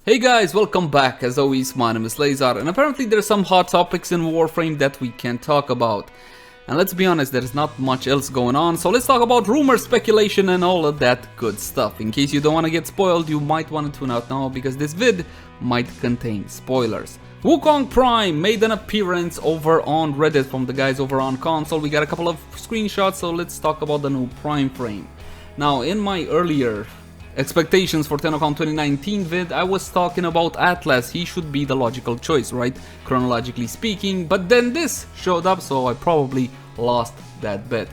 Hey guys, welcome back. As always, my name is Leyzar, and apparently there's some hot topics in Warframe that we can talk about. And let's be honest, there's not much else going on, so let's talk about rumors, speculation, and all of that good stuff. In case you don't want to get spoiled, you might want to tune out now, because this vid might contain spoilers. Wukong Prime made an appearance over on Reddit from the guys over on console. We got a couple of screenshots, so let's talk about the new Prime frame. Now, in my earlier expectations for Tennocon 2019 vid, I was talking about Atlas. He should be the logical choice, right? Chronologically speaking, but then this showed up, so I probably lost that bet.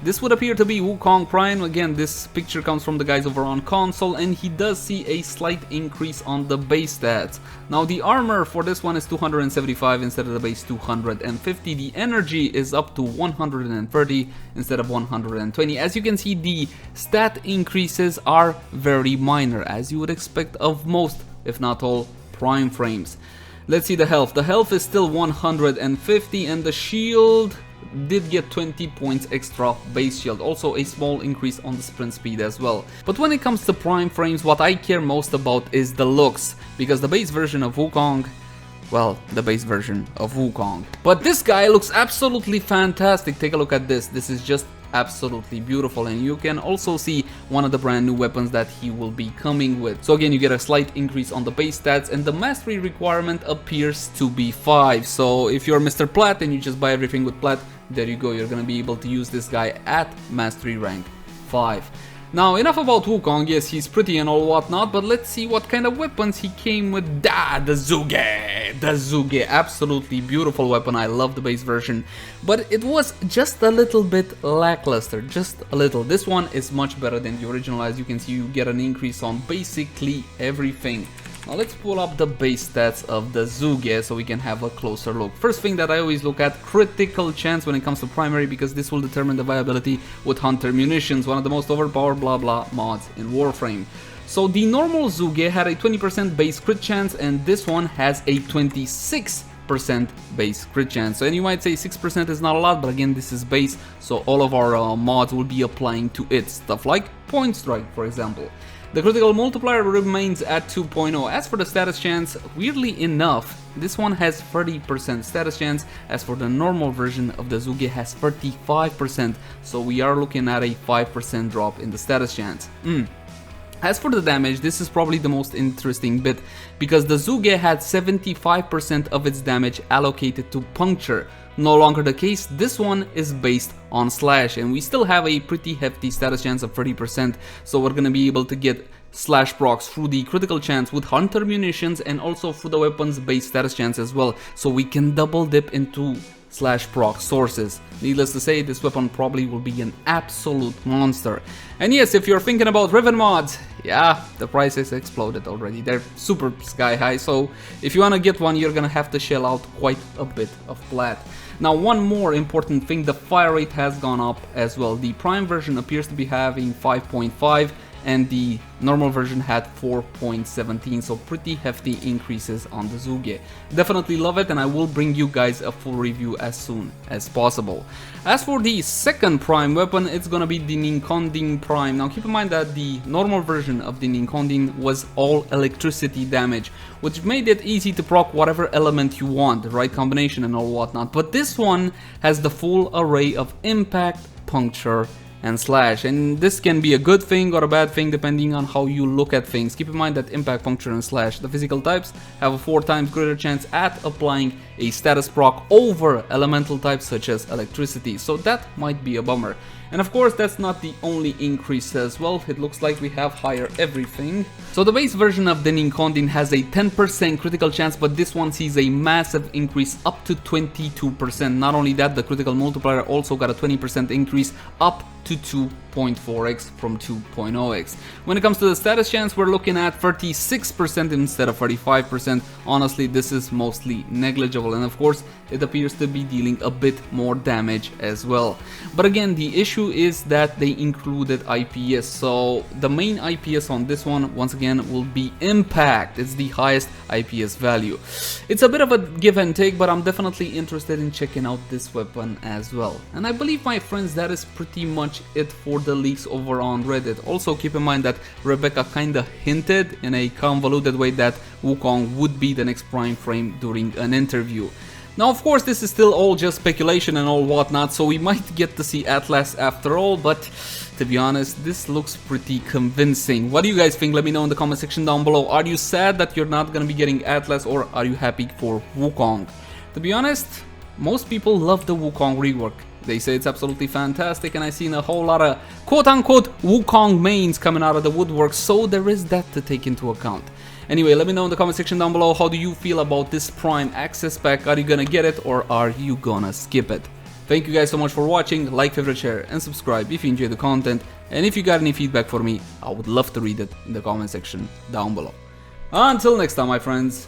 This would appear to be Wukong Prime. Again, this picture comes from the guys over on console, and he does see a slight increase on the base stats. Now, the armor for this one is 275 instead of the base 250. The energy is up to 130 instead of 120. As you can see, the stat increases are very minor, as you would expect of most, if not all, Prime frames. Let's see the health. The health is still 150, and the shield did get 20 points extra base shield, also a small increase on the sprint speed as well. But when it comes to Prime frames, what I care most about is the looks, because the base version of Wukong, well, the base version of Wukong. But this guy looks absolutely fantastic. Take a look at this. This is just absolutely beautiful, and you can also see one of the brand new weapons that he will be coming with. So again, you get a slight increase on the base stats, and the mastery requirement appears to be 5. So if you're Mr. Plat and you just buy everything with Plat, there you go, you're gonna be able to use this guy at mastery rank 5. Now, enough about Wukong. Yes, he's pretty and all whatnot, but let's see what kind of weapons he came with. The Zhuge, absolutely beautiful weapon. I love the base version, but it was just a little bit lackluster, just a little. This one is much better than the original. As you can see, you get an increase on basically everything. Now let's pull up the base stats of the Zhuge so we can have a closer look. First thing that I always look at, critical chance when it comes to primary, because this will determine the viability with Hunter munitions, one of the most overpowered blah blah mods in Warframe. So the normal Zhuge had a 20% base crit chance, and this one has a 26% base crit chance. So, and you might say 6% is not a lot, but again, this is base, so all of our mods will be applying to it. Stuff like Point Strike, for example. The critical multiplier remains at 2.0. As for the status chance, weirdly enough, this one has 30% status chance. As for the normal version of the Zhuge has 35%, so we are looking at a 5% drop in the status chance. As for the damage, this is probably the most interesting bit, because the Zhuge had 75% of its damage allocated to puncture. No longer the case. This one is based on slash, and we still have a pretty hefty status chance of 30%, so we're gonna be able to get slash procs through the critical chance with Hunter munitions, and also through the weapon's base status chance as well, so we can double dip into slash proc sources. Needless to say, this weapon probably will be an absolute monster. And yes, if you're thinking about Riven mods, yeah, the prices exploded already. They're super sky high, so if you want to get one, you're gonna have to shell out quite a bit of plat. Now, one more important thing, the fire rate has gone up as well. The Prime version appears to be having 5.5, and the normal version had 4.17, so pretty hefty increases on the Zhuge. Definitely love it, and I will bring you guys a full review as soon as possible. As for the second Prime weapon, it's gonna be the Ninkondi Prime. Now keep in mind that the normal version of the Ninkondi was all electricity damage, which made it easy to proc whatever element you want, the right combination and all whatnot. But this one has the full array of impact, puncture, and slash, and this can be a good thing or a bad thing depending on how you look at things. Keep in mind that impact, puncture, and slash, the physical types, have a 4 times greater chance at applying a status proc over elemental types such as electricity, so that might be a bummer. And of course, that's not the only increase as well. It looks like we have higher everything. So the base version of the Ninkondi has a 10% critical chance, but this one sees a massive increase up to 22%. Not only that, the critical multiplier also got a 20% increase up to 2.4x from 2.0x. When it comes to the status chance, we're looking at 36% instead of 35%. Honestly, this is mostly negligible, and of course, it appears to be dealing a bit more damage as well. But again, the issue is that they included IPS, so the main IPS on this one, once again, will be impact. It's the highest IPS value. It's a bit of a give and take, but I'm definitely interested in checking out this weapon as well. And I believe, my friends, that is pretty much it for for the leaks over on Reddit. Also keep in mind that Rebecca kinda hinted in a convoluted way that Wukong would be the next Prime frame during an interview. Now of course this is still all just speculation and all whatnot, so we might get to see Atlas after all, but to be honest, this looks pretty convincing. What do you guys think? Let me know in the comment section down below. Are you sad that you're not gonna be getting Atlas, or are you happy for Wukong? To be honest, most people love the Wukong rework. They say it's absolutely fantastic, and I've seen a whole lot of quote-unquote Wukong mains coming out of the woodwork, so there is that to take into account. Anyway, let me know in the comment section down below, how do you feel about this Prime access pack? Are you gonna get it, or are you gonna skip it? Thank you guys so much for watching. Like, favorite, share, and subscribe if you enjoy the content. And if you got any feedback for me, I would love to read it in the comment section down below. Until next time, my friends.